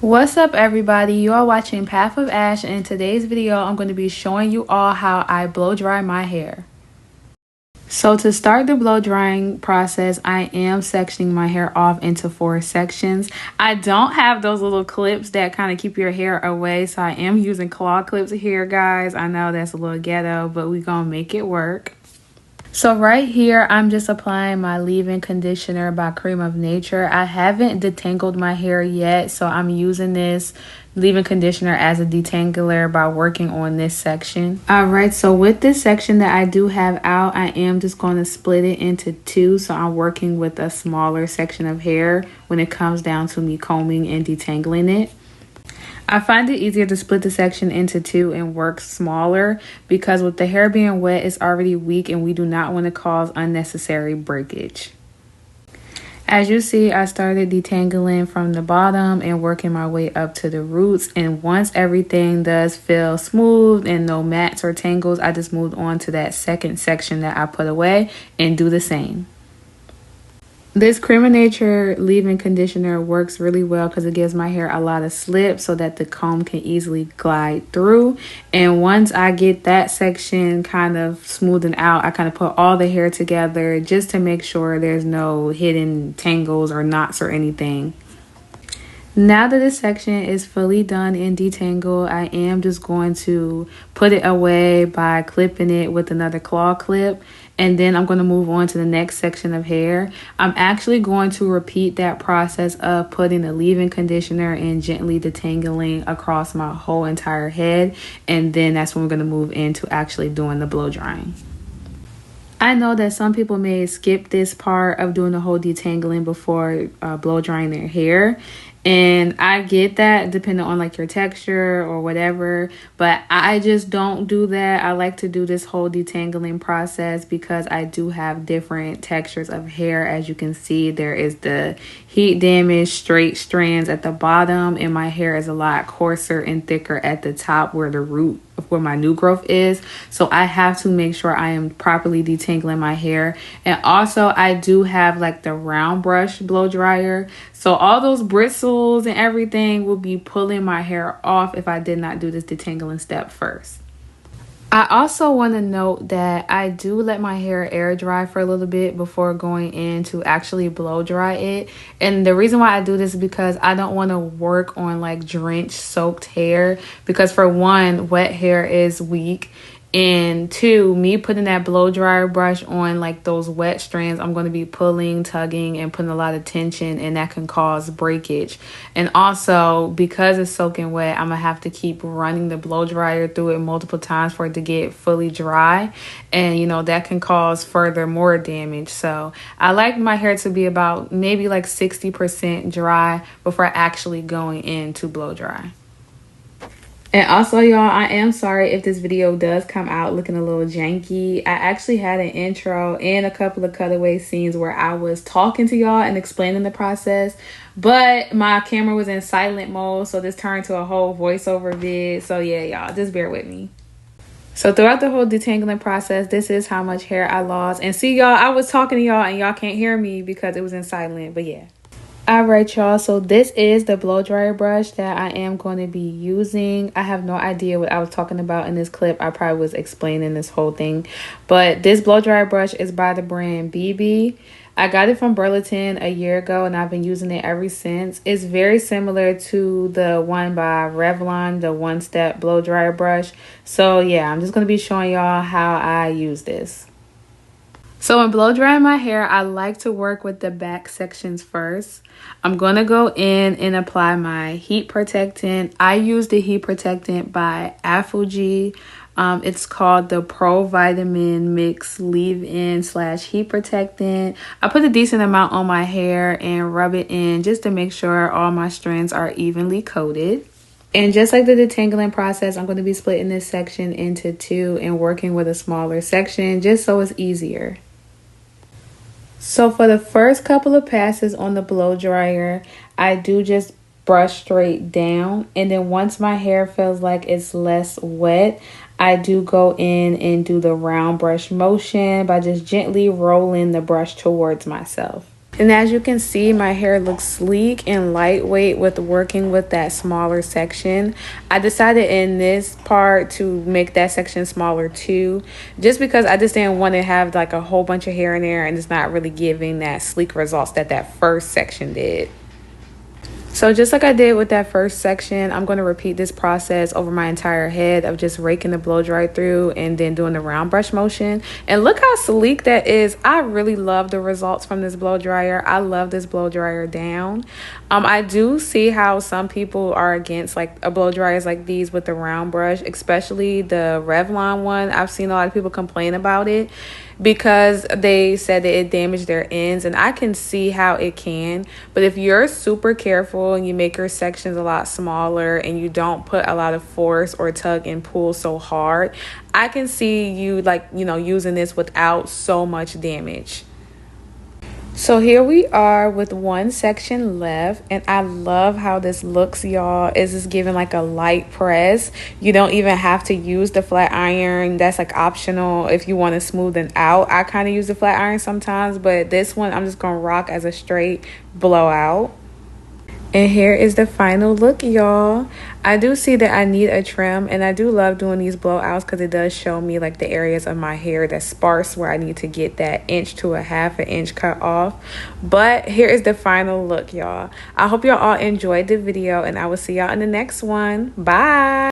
What's up, everybody? You are watching Path of Ash, and in today's video I'm going to be showing you all how I blow dry my hair. So to start the blow drying process, I am sectioning my hair off into 4 sections. I don't have those little clips that kind of keep your hair away, so I am using claw clips here, guys. I know that's a little ghetto, but we're gonna make it work. So right here, I'm just applying my leave-in conditioner by Cream of Nature. I haven't detangled my hair yet, so I'm using this leave-in conditioner as a detangler by working on this section. All right, so with this section that I do have out, I am just going to split it into 2. So I'm working with a smaller section of hair when it comes down to me combing and detangling it. I find it easier to split the section into 2 and work smaller because with the hair being wet, it's already weak and we do not want to cause unnecessary breakage. As you see, I started detangling from the bottom and working my way up to the roots. And once everything does feel smooth and no mats or tangles, I just moved on to that second section that I put away and do the same. This Cream of Nature leave-in conditioner works really well because it gives my hair a lot of slip so that the comb can easily glide through. And once I get that section kind of smoothened out, I kind of put all the hair together just to make sure there's no hidden tangles or knots or anything. Now that this section is fully done and detangled, I am just going to put it away by clipping it with another claw clip. And then I'm going to move on to the next section of hair. I'm actually going to repeat that process of putting the leave-in conditioner and gently detangling across my whole entire head. And then that's when we're going to move into actually doing the blow drying. I know that some people may skip this part of doing the whole detangling before blow drying their hair. And I get that depending on like your texture or whatever, but I just don't do that. I like to do this whole detangling process because I do have different textures of hair. As you can see, there is the heat damage straight strands at the bottom, and my hair is a lot coarser and thicker at the top where the root where my new growth is. So I have to make sure I am properly detangling my hair. And also I do have like the round brush blow dryer, so all those bristles and everything will be pulling my hair off if I did not do this detangling step first. I also want to note that I do let my hair air dry for a little bit before going in to actually blow dry it. And the reason why I do this is because I don't want to work on like drenched soaked hair, because for one, wet hair is weak. And 2, me putting that blow dryer brush on like those wet strands, I'm going to be pulling, tugging, and putting a lot of tension, and that can cause breakage. And also, because it's soaking wet, I'm going to have to keep running the blow dryer through it multiple times for it to get fully dry. And, you know, that can cause further more damage. So I like my hair to be about maybe like 60% dry before actually going in to blow dry. And also, y'all, I am sorry if this video does come out looking a little janky. I actually had an intro and a couple of cutaway scenes where I was talking to y'all and explaining the process, but my camera was in silent mode, so this turned to a whole voiceover vid. So yeah, y'all, just bear with me. So throughout the whole detangling process, this is how much hair I lost. And see, y'all, I was talking to y'all and y'all can't hear me because it was in silent, but yeah. All right, y'all, so this is the blow dryer brush that I am going to be using. I have no idea what I was talking about in this clip. I probably was explaining this whole thing, but this blow dryer brush is by the brand BB. I got it from Burlington a year ago and I've been using it ever since. It's very similar to the one by Revlon, the one step blow dryer brush. So yeah, I'm just going to be showing y'all how I use this. So when blow drying my hair, I like to work with the back sections first. I'm going to go in and apply my heat protectant. I use the heat protectant by Afuji. It's called the Pro Vitamin Mix Leave-In / Heat Protectant. I put a decent amount on my hair and rub it in just to make sure all my strands are evenly coated. And just like the detangling process, I'm going to be splitting this section into 2 and working with a smaller section just so it's easier. So for the first couple of passes on the blow dryer, I do just brush straight down. And then once my hair feels like it's less wet, I do go in and do the round brush motion by just gently rolling the brush towards myself. And as you can see, my hair looks sleek and lightweight with working with that smaller section. I decided in this part to make that section smaller too, just because I just didn't want to have like a whole bunch of hair in there and it's not really giving that sleek results that that first section did. So just like I did with that first section, I'm going to repeat this process over my entire head of just raking the blow dry through and then doing the round brush motion. And look how sleek that is. I really love the results from this blow dryer. I love this blow dryer down. I do see how some people are against like a blow dryers like these with the round brush, especially the Revlon one. I've seen a lot of people complain about it because they said that it damaged their ends, and I can see how it can. But if you're super careful and you make your sections a lot smaller and you don't put a lot of force or tug and pull so hard, I can see you using this without so much damage. So here we are with one section left, and I love how this looks, y'all. It's just giving like a light press. You don't even have to use the flat iron. That's like optional if you want to smoothen out. I kind of use the flat iron sometimes, but this one I'm just gonna rock as a straight blowout. And here is the final look, y'all. I do see that I need a trim, and I do love doing these blowouts because it does show me like the areas of my hair that's sparse where I need to get that 1 to 1/2 inch cut off. But here is the final look, y'all. I hope y'all all enjoyed the video, and I will see y'all in the next one. Bye.